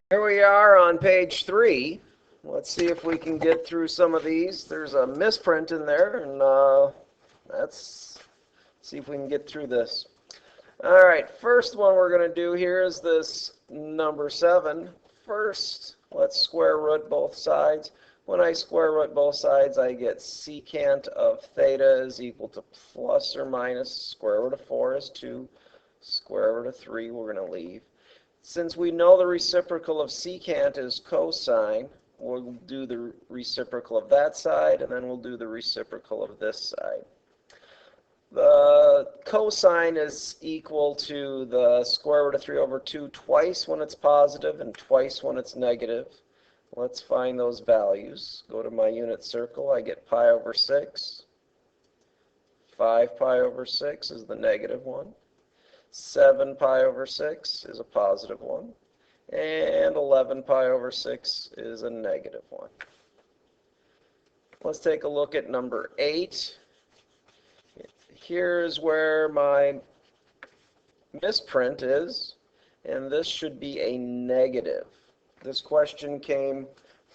Here we are on page 3. Let's see if we can get through some of these. There's a misprint in there, and let's see if we can get through this. All right, first one we're going to do here is this number 7. First, let's square root both sides. When I square root both sides, I get secant of theta is equal to plus or minus square root of 4 is 2. Square root of 3 we're going to leave. Since we know the reciprocal of secant is cosine, we'll do the reciprocal of that side, and then we'll do the reciprocal of this side. The cosine is equal to the square root of 3 over 2 twice when it's positive and twice when it's negative. Let's find those values. Go to my unit circle. I get pi over 6. 5 pi over 6 is the negative one. 7 pi over 6 is a positive one. And 11 pi over 6 is a negative one. Let's take a look at number 8. Here's where my misprint is, and this should be a negative. This question came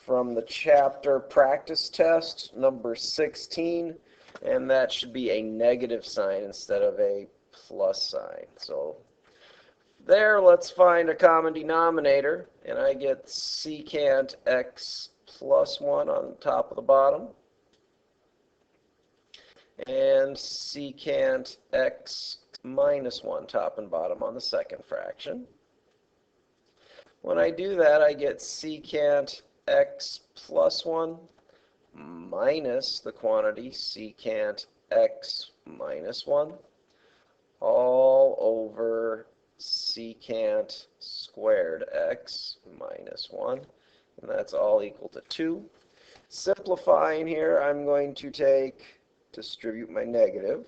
from the chapter practice test, number 16, and that should be a negative sign instead of a plus sign. So there, let's find a common denominator, and I get secant x plus 1 on top of the bottom, and secant x minus 1 top and bottom on the second fraction. When I do that, I get secant x plus 1 minus the quantity secant x minus 1 all over secant squared x minus 1, and that's all equal to 2. Simplifying here, I'm going to distribute my negative,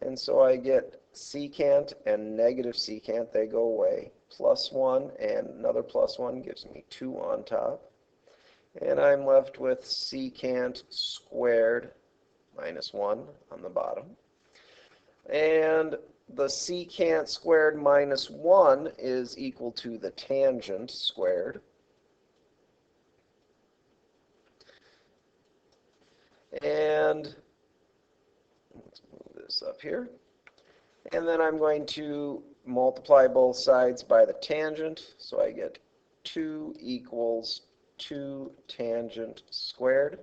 and so I get secant and negative secant, they go away. Plus 1 and another plus 1 gives me 2 on top, and I'm left with secant squared minus 1 on the bottom. And the secant squared minus 1 is equal to the tangent squared. And let's move this up here. And then I'm going to multiply both sides by the tangent. So I get 2 equals 2 tangent squared.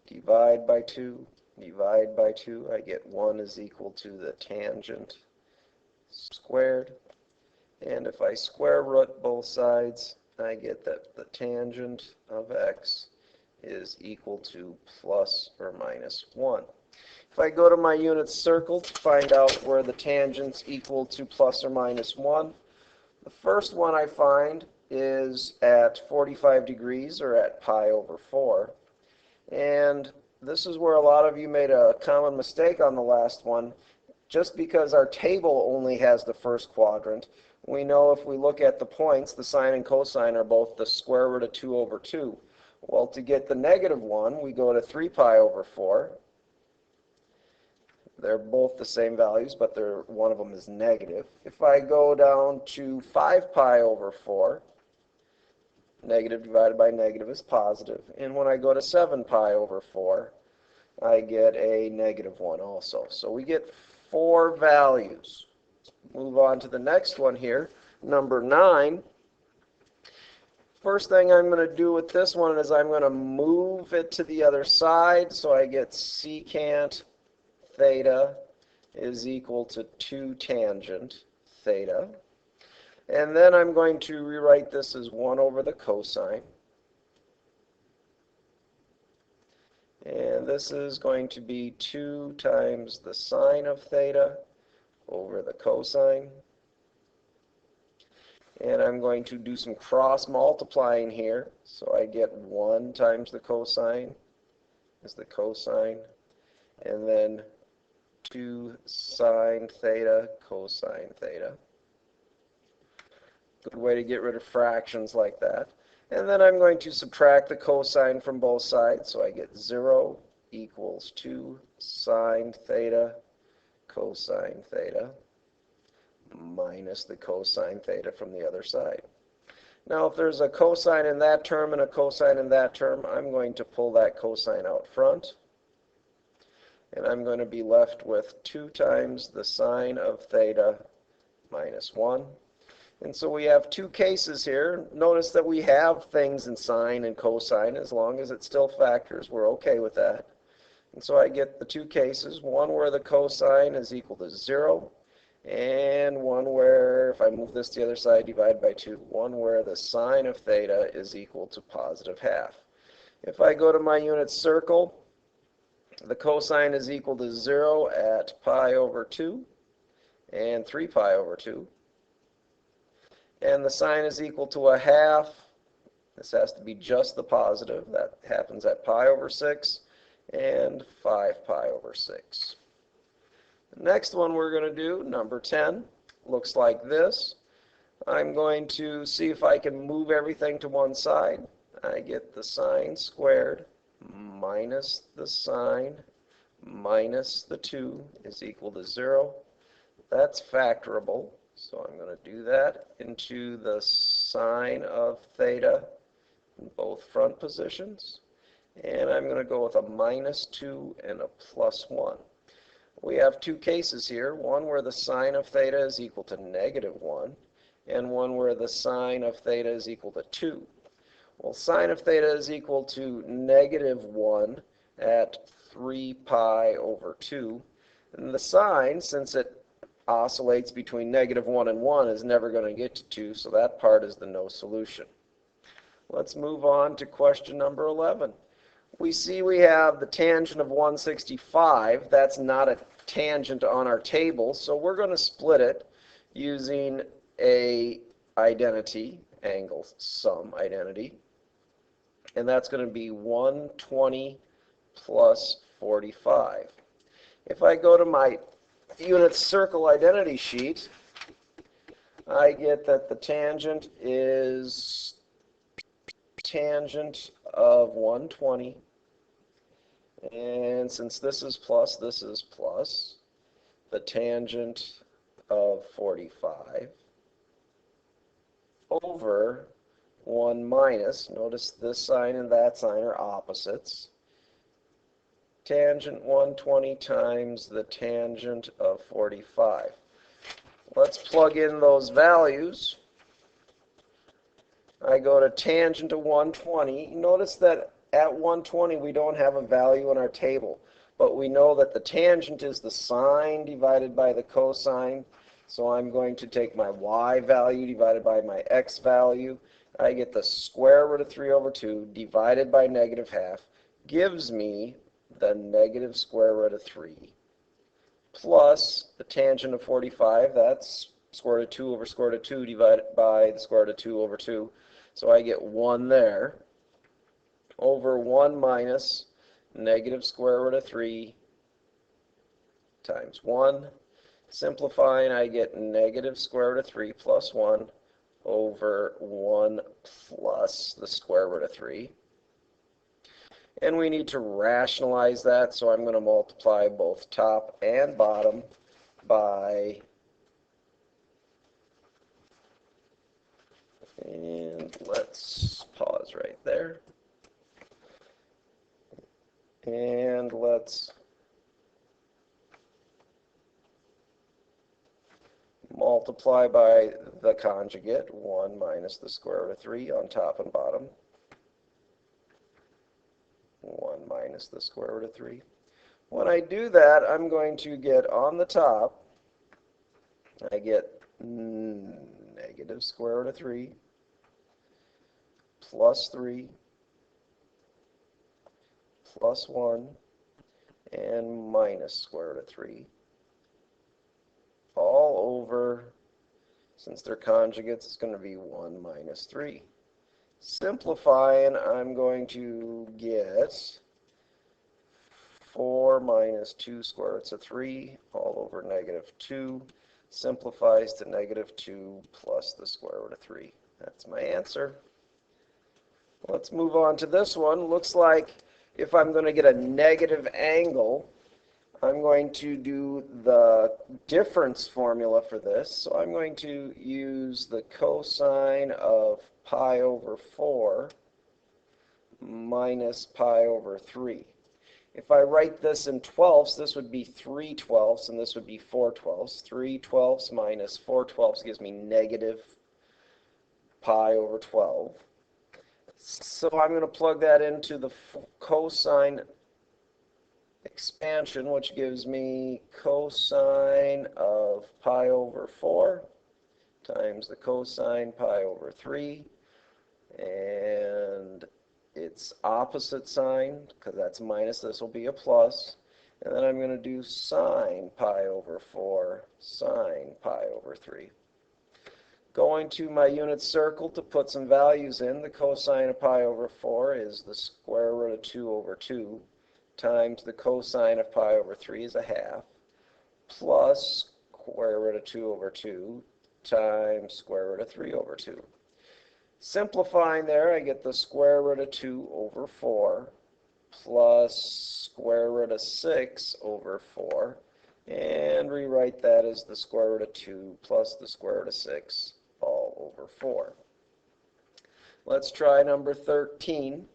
Divide by 2. Divide by 2, I get 1 is equal to the tangent squared. And if I square root both sides, I get that the tangent of x is equal to plus or minus 1. If I go to my unit circle to find out where the tangent's equal to plus or minus 1, the first one I find is at 45 degrees, or at pi over 4. And this is where a lot of you made a common mistake on the last one. Just because our table only has the first quadrant, we know if we look at the points, the sine and cosine are both the square root of 2 over 2. Well, to get the negative one, we go to 3 pi over 4. They're both the same values, but one of them is negative. If I go down to 5 pi over 4, negative divided by negative is positive. And when I go to 7 pi over 4, I get a negative 1 also. So we get 4 values. Move on to the next one here, number 9. First thing I'm going to do with this one is I'm going to move it to the other side. So I get secant theta is equal to 2 tangent theta. And then I'm going to rewrite this as 1 over the cosine. And this is going to be 2 times the sine of theta over the cosine. And I'm going to do some cross multiplying here. So I get 1 times the cosine is the cosine. And then 2 sine theta cosine theta. Good way to get rid of fractions like that. And then I'm going to subtract the cosine from both sides. So I get 0 equals 2 sine theta cosine theta minus the cosine theta from the other side. Now, if there's a cosine in that term and a cosine in that term, I'm going to pull that cosine out front. And I'm going to be left with 2 times the sine of theta minus 1. And so we have 2 cases here. Notice that we have things in sine and cosine. As long as it still factors, we're okay with that. And so I get the 2 cases, one where the cosine is equal to 0, and one where, if I move this to the other side, divide by 2, one where the sine of theta is equal to positive half. If I go to my unit circle, the cosine is equal to 0 at pi over 2 and 3 pi over 2. And the sine is equal to a half. This has to be just the positive. That happens at pi over 6 and 5 pi over 6. The next one we're going to do, number 10, looks like this. I'm going to see if I can move everything to one side. I get the sine squared minus the sine minus the 2 is equal to 0. That's factorable, so I'm going to do that into the sine of theta in both front positions. And I'm going to go with a minus 2 and a plus 1. We have 2 cases here, one where the sine of theta is equal to negative 1, and one where the sine of theta is equal to 2. Well, sine of theta is equal to negative 1 at 3 pi over 2. And the sine, since it oscillates between negative 1 and 1, is never going to get to 2, so that part is the no solution. Let's move on to question number 11. We see we have the tangent of 165. That's not a tangent on our table, so we're going to split it using a identity, angle sum identity, and that's going to be 120 plus 45. If I go to my unit circle identity sheet, I get that the tangent is tangent of 120, and since this is plus, the tangent of 45 over 1 minus, notice this sign and that sign are opposites, tangent 120 times the tangent of 45. Let's plug in those values. I go to tangent of 120. Notice that at 120 we don't have a value in our table, but we know that the tangent is the sine divided by the cosine, so I'm going to take my y value divided by my x value. I get the square root of 3 over 2 divided by negative half gives me the negative square root of 3 plus the tangent of 45, that's square root of 2 over square root of 2 divided by the square root of 2 over 2. So I get 1 there, over 1 minus negative square root of 3 times 1. Simplifying, I get negative square root of 3 plus 1 over 1 plus the square root of 3. And we need to rationalize that, so I'm going to multiply both top and bottom by, and let's pause right there. And let's multiply by the conjugate, 1 minus the square root of 3 on top and bottom. 1 minus the square root of 3. When I do that, I'm going to get on the top, I get negative square root of 3 plus 3 plus 1 and minus square root of 3 all over, since they're conjugates, it's going to be 1 minus 3. Simplifying, I'm going to get 4 minus 2 square roots of 3 all over negative 2. Simplifies to negative 2 plus the square root of 3. That's my answer. Let's move on to this one. Looks like if I'm going to get a negative angle, I'm going to do the difference formula for this. So I'm going to use the cosine of pi over 4 minus pi over 3. If I write this in twelfths, this would be 3 twelfths, and this would be 4 twelfths. 3 twelfths minus 4 twelfths gives me negative pi over 12. So I'm going to plug that into the cosine expansion, which gives me cosine of pi over 4 times the cosine pi over 3, and its opposite sign, because that's minus, this will be a plus, and then I'm going to do sine pi over 4 sine pi over 3. Going to my unit circle to put some values in, the cosine of pi over 4 is the square root of 2 over 2 times the cosine of pi over 3 is a half, plus square root of 2 over 2 times square root of 3 over 2. Simplifying there, I get the square root of 2 over 4 plus square root of 6 over 4, and rewrite that as the square root of 2 plus the square root of 6 all over 4. Let's try number 13.